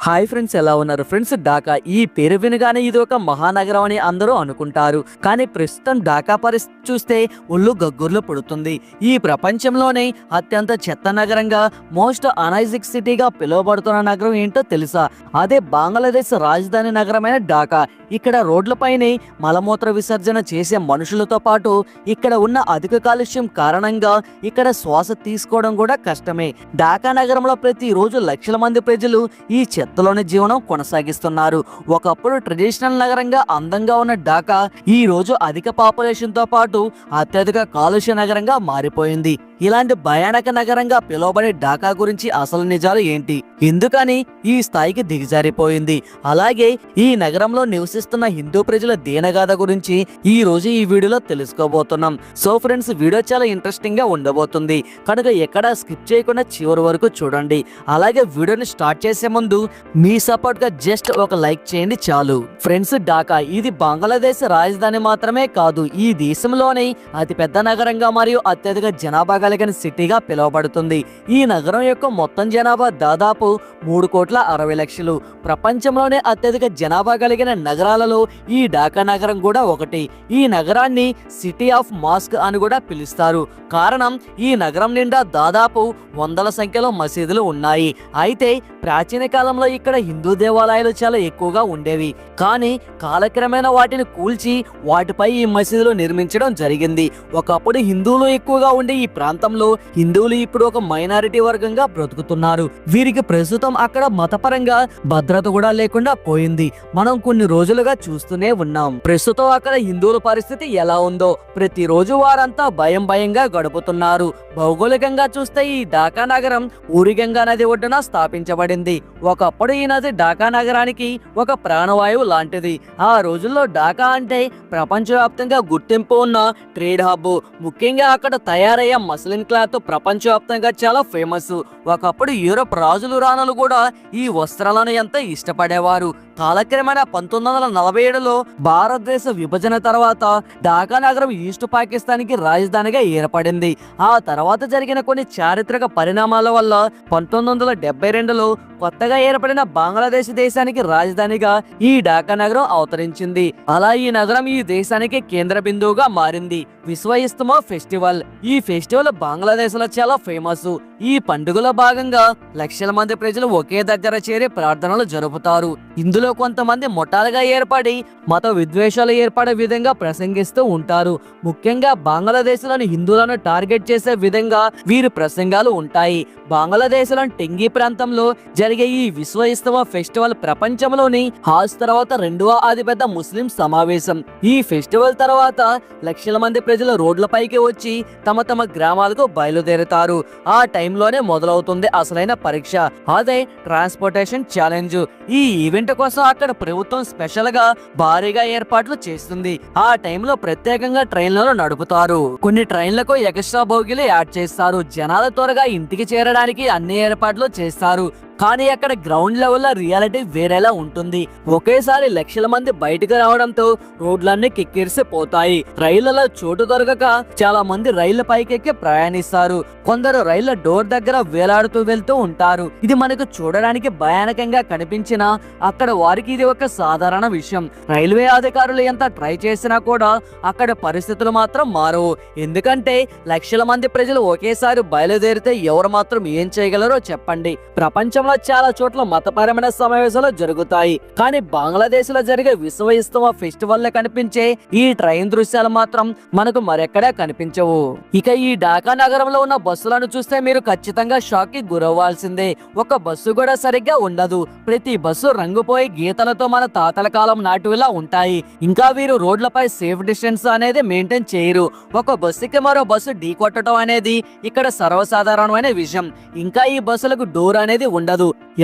Hi friends, ఎలా ఉన్నారు friends? Dhaka ఈ పేరు వినగానే ఇది ఒక మహానగరం అని అందరూ అనుకుంటారు. కానీ ప్రస్తుతం ఢాకా పరిస్థితి చూస్తే ఒళ్ళు గగ్గుర్లు పుడుతుంది. ఈ ప్రపంచంలోనే అత్యంత చెత్త నగరంగా, మోస్ట్ అనైజిక్ సిటీగా పిలువబడుతున్న నగరం ఏంటో తెలుసా? అదే బంగ్లాదేశ్ రాజధాని నగరమైన ఢాకా. ఇక్కడ రోడ్లపైనే మలమూత్ర విసర్జన చేసే మనుషులతో పాటు ఇక్కడ ఉన్న అధిక కాలుష్యం కారణంగా ఇక్కడ శ్వాస తీసుకోవడం కూడా కష్టమే. ఢాకా నగరంలో ప్రతిరోజు లక్షల మంది ప్రజలు ఈ చెత్తలోని జీవనం కొనసాగిస్తున్నారు. ఒకప్పుడు ట్రెడిషనల్ నగరంగా అందంగా ఉన్న ఢాకా ఈ రోజు అధిక పాపులేషన్ తో పాటు అత్యధిక కాలుష్య నగరంగా మారిపోయింది. ఇలాంటి భయానక నగరంగా పిలువబడే ఢాకా గురించి అసలు నిజాలు ఏంటి, ఎందుకని ఈ స్థాయికి దిగజారిపోయింది, అలాగే ఈ నగరంలో నివసిస్తున్న హిందూ ప్రజల దీనగాథ గురించి ఈ రోజు ఈ వీడియోలో తెలుసుకోబోతున్నాం. సో ఫ్రెండ్స్, వీడియో చాలా ఇంట్రెస్టింగ్ గా ఉండబోతుంది కనుక ఎక్కడా స్కిప్ చేయకుండా చివరి వరకు చూడండి. అలాగే వీడియోని స్టార్ట్ చేసే ముందు మీ సపోర్ట్ గా జస్ట్ ఒక లైక్ చేయండి చాలు. ఫ్రెండ్స్, ఢాకా ఇది బంగ్లాదేశ్ రాజధాని మాత్రమే కాదు, ఈ దేశంలోనే అతిపెద్ద నగరంగా మరియు అత్యధిక జనాభా కలిగిన సిటీగా పిలువబడుతుంది. ఈ నగరం యొక్క మొత్తం జనాభా దాదాపు 3,60,00,000. ప్రపంచంలోనే అత్యధిక జనాభా కలిగిన నగరాలలో ఈ ఢాకా నగరం కూడా ఒకటి. ఈ నగరాన్ని సిటీ ఆఫ్ మాస్క్ అని కూడా పిలుస్తారు. కారణం, ఈ నగరం నిండా దాదాపు వందల సంఖ్యలో మసీదులు ఉన్నాయి. అయితే ప్రాచీన కాలంలో ఇక్కడ హిందూ దేవాలయాలు చాలా ఎక్కువగా ఉండేవి. కానీ కాలక్రమేణా వాటిని కూల్చి వాటిపై ఈ మసీదులు నిర్మించడం జరిగింది. ఒకప్పుడు హిందువులు ఎక్కువగా ఉండే ఈ ప్రాంతంలో హిందువులు ఇప్పుడు ఒక మైనారిటీ వర్గంగా బ్రతుకుతున్నారు. వీరికి ప్రస్తుతం అక్కడ మతపరంగా భద్రత కూడా లేకుండా పోయింది. మనం కొన్ని రోజులుగా చూస్తూనే ఉన్నాం. ప్రస్తుతం అక్కడ హిందువుల పరిస్థితి ఎలా ఉందో. ప్రతిరోజు వారంతా భయంగా గడుపుతున్నారు. భౌగోళికంగా చూస్తే ఈ ఢాకా నగరం ఊరిగంగా నది ఒడ్డున స్థాపించబడింది. ఒకప్పుడు ఈ నది ఢాకా నగరానికి ఒక ప్రాణవాయువు లాంటిది. ఆ రోజుల్లో ఢాకా అంటే ప్రపంచవ్యాప్తంగా గుర్తింపు ఉన్న ట్రేడ్ హబ్. ముఖ్యంగా అక్కడ తయారయ్యే మస్లిన్ క్లాత్ ప్రపంచవ్యాప్తంగా చాలా ఫేమస్. ఒకప్పుడు యూరోప్ రాజులు రాణులు కూడా ఈ వస్త్రాలను ఎంత ఇష్టపడేవారు. కాలక్రమేణా 1947లో భారతదేశ విభజన తర్వాత ఢాకా నగరం ఈస్ట్ పాకిస్తాన్ కి రాజధానిగా ఏర్పడింది. ఆ తర్వాత జరిగిన కొన్ని చారిత్రక పరిణామాల వల్ల 1972లో కొత్తగా ఏర్పడిన బంగ్లాదేశ్ దేశానికి రాజధానిగా ఈ ఢాకా నగరం అవతరించింది. అలా ఈ నగరం ఈ దేశానికి కేంద్ర బిందువుగా మారింది. విశ్వ ఇస్తమా ఫెస్టివల్, ఈ ఫెస్టివల్ బంగ్లాదేశ్ లో చాలా ఫేమస్. ఈ పండుగలో భాగంగా లక్షల మంది ప్రజలు ఒకే దగ్గర చేరి ప్రార్థనలు జరుపుతారు. ఇందులో కొంతమంది ముఠాలుగా ఏర్పడి మత విద్వేషాలు ఏర్పడే విధంగా ప్రసంగిస్తూ ఉంటారు. ముఖ్యంగా బంగ్లాదేశ్ లోని హిందువులను టార్గెట్ చేసే విధంగా వీరి ప్రసంగాలు ఉంటాయి. బంగ్లాదేశ్ లోని టెంగి ప్రాంతంలో జరిగే ఈ విశ్వ ఇస్తమా ఫెస్టివల్ ప్రపంచంలోని హాజ్ తర్వాత 2వ అతిపెద్ద ముస్లిం సమావేశం. ఈ ఫెస్టివల్ తర్వాత లక్షల మంది ప్రజలు రోడ్లపైకి వచ్చి తమ గ్రామాలకు బయలుదేరుతారు. ఆ టైంలోనే మొదలవుతుంది అసలైన పరీక్ష, అదే ట్రాన్స్పోర్టేషన్ ఛాలెంజ్. ఈ ఈవెంట్ కోసం అక్కడ ప్రభుత్వం స్పెషల్ గా భారీగా ఏర్పాట్లు చేస్తుంది. ఆ టైంలో ప్రత్యేకంగా ట్రైన్లను నడుపుతారు. కొన్ని ట్రైన్లకు ఎక్స్ట్రా బోగీలు యాడ్ చేస్తారు. జనాలు త్వరగా ఇంటికి చేరడానికి అన్ని ఏర్పాట్లు చేస్తారు. కానీ అక్కడ గ్రౌండ్ లెవెల్లో రియాలిటీ వేరేలా ఉంటుంది. ఒకేసారి లక్షల మంది బయటకు రావడంతో రోడ్లన్నీ కిక్కిరిసిపోతాయి. రైళ్లలో చోటు దొరకక చాలా మంది రైళ్ల పైకెక్కి ప్రయాణిస్తారు. కొందరు రైళ్ల డోర్ దగ్గర వేలాడుతూ వెళ్తూ ఉంటారు. ఇది మనకు చూడడానికి భయానకంగా కనిపించినా అక్కడ వారికి ఇది ఒక సాధారణ విషయం. రైల్వే అధికారులు ఎంత ట్రై చేసినా కూడా అక్కడ పరిస్థితులు మాత్రం మారవు. ఎందుకంటే లక్షల మంది ప్రజలు ఒకేసారి బయలుదేరితే ఎవరు మాత్రం ఏం చేయగలరో చెప్పండి. ప్రపంచం చాలా చోట్ల మతపరమైన సమావేశాలు జరుగుతాయి. కానీ బంగ్లాదేశ్ లో జరిగే విశ్వ ఇస్తమా ఫెస్టివల్ లో కనిపించే ఈ ట్రైన్ దృశ్యాలు మాత్రం మనకు మరెక్కడా కనిపించవు. ఇక ఈ ఢాకా నగరంలో ఉన్న బస్సులను చూస్తే మీరు ఖచ్చితంగా షాక్ కి గురవ్వాల్సిందే. ఒక బస్సు కూడా సరిగ్గా ఉండదు. ప్రతి బస్సు రంగుపోయి గీతలతో మన తాతల కాలం నాటివిలా ఉంటాయి. ఇంకా వీరు రోడ్లపై సేఫ్ డిస్టెన్స్ అనేది మెయింటైన్ చేయరు. ఒక బస్సుకి మరో బస్సు ఢీ కొట్టడం అనేది ఇక్కడ సర్వసాధారణమైన విషయం. ఇంకా ఈ బస్సులకు డోర్ అనేది ఉండదు.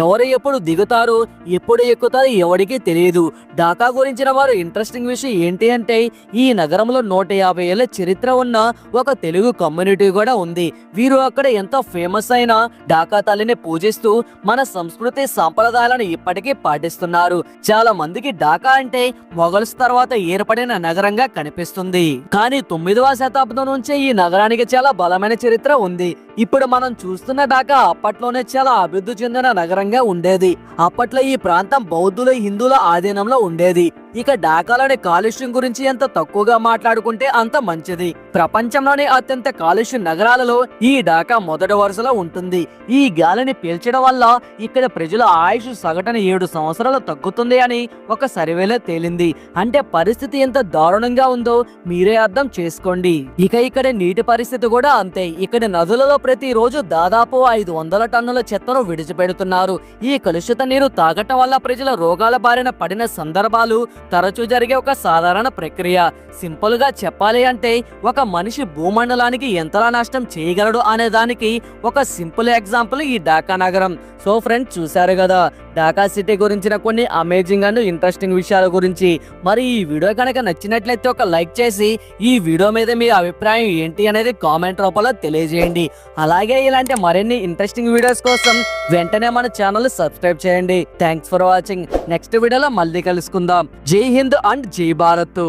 ఎవరు ఎప్పుడు దిగుతారు, ఎప్పుడు ఎక్కుతారు ఎవరికి తెలియదు. ఢాకా గురించిన వారు ఇంట్రెస్టింగ్ విషయం ఏంటి అంటే ఈ నగరంలో 150 ఏళ్ల చరిత్ర ఉన్న ఒక తెలుగు కమ్యూనిటీ కూడా ఉంది. వీరు అక్కడ ఎంతో ఫేమస్ అయిన ఢాకా తల్లిని పూజిస్తూ మన సంస్కృతి సాంప్రదాయాలను ఇప్పటికీ పాటిస్తున్నారు. చాలా మందికి ఢాకా అంటే మొఘల్స్ తర్వాత ఏర్పడిన నగరంగా కనిపిస్తుంది. కానీ 9వ శతాబ్దం నుంచే ఈ నగరానికి చాలా బలమైన చరిత్ర ఉంది. ఇప్పుడు మనం చూస్తున్న ఢాకా అప్పట్లోనే చాలా అభివృద్ధి చెందిన పవిత్రమైన నగరంగా ఉండేది. అప్పట్లో ఈ ప్రాంతం బౌద్ధుల హిందువుల ఆధీనంలో ఉండేది. ఇక ఢాకాలోని కాలుష్యం గురించి ఎంత తక్కువగా మాట్లాడుకుంటే అంత మంచిది. ప్రపంచంలోని అత్యంత కాలుష్య నగరాలలో ఈ ఢాకా మొదటి వరుసలో ఉంటుంది. ఈ గాలిని పీల్చడం వల్ల ఇక్కడ ప్రజల ఆయుష్ సగటున 7 సంవత్సరాలు తగ్గుతుంది అని ఒక సర్వేలో తేలింది. అంటే పరిస్థితి ఎంత దారుణంగా ఉందో మీరే అర్థం చేసుకోండి. ఇక ఇక్కడ నీటి పరిస్థితి కూడా అంతే. ఇక్కడ నదులలో ప్రతిరోజు దాదాపు 500 టన్నుల చెత్తను విడిచిపెడుతున్నారు. ఈ కలుషిత నీరు తాగటం వల్ల ప్రజల రోగాల బారిన పడిన సందర్భాలు తరచూ జరిగే ఒక సాధారణ ప్రక్రియ. సింపుల్ గా చెప్పాలి అంటే ఒక మనిషి భూమండలానికి ఎంతలా నష్టం చేయగలడు అనే దానికి ఒక సింపుల్ ఎగ్జాంపుల్ ఈ ఢాకా నగరం. సో ఫ్రెండ్స్, చూశారు కదా ఢాకా సిటీ గురించిన కొన్ని అమేజింగ్ అండ్ ఇంట్రెస్టింగ్ విషయాల గురించి. మరి ఈ వీడియో కనుక నచ్చినట్లయితే ఒక లైక్ చేసి ఈ వీడియో మీద మీ అభిప్రాయం ఏంటి అనేది కామెంట్ రూపంలో తెలియజేయండి. అలాగే ఇలాంటి మరిన్ని ఇంట్రెస్టింగ్ వీడియోస్ కోసం వెంటనే మన ఛానల్ సబ్స్క్రైబ్ చేయండి. Thanks for watching. నెక్స్ట్ వీడియోలో మళ్ళీ కలుసుకుందాం. జై హింద్ అండ్ జై భారత్.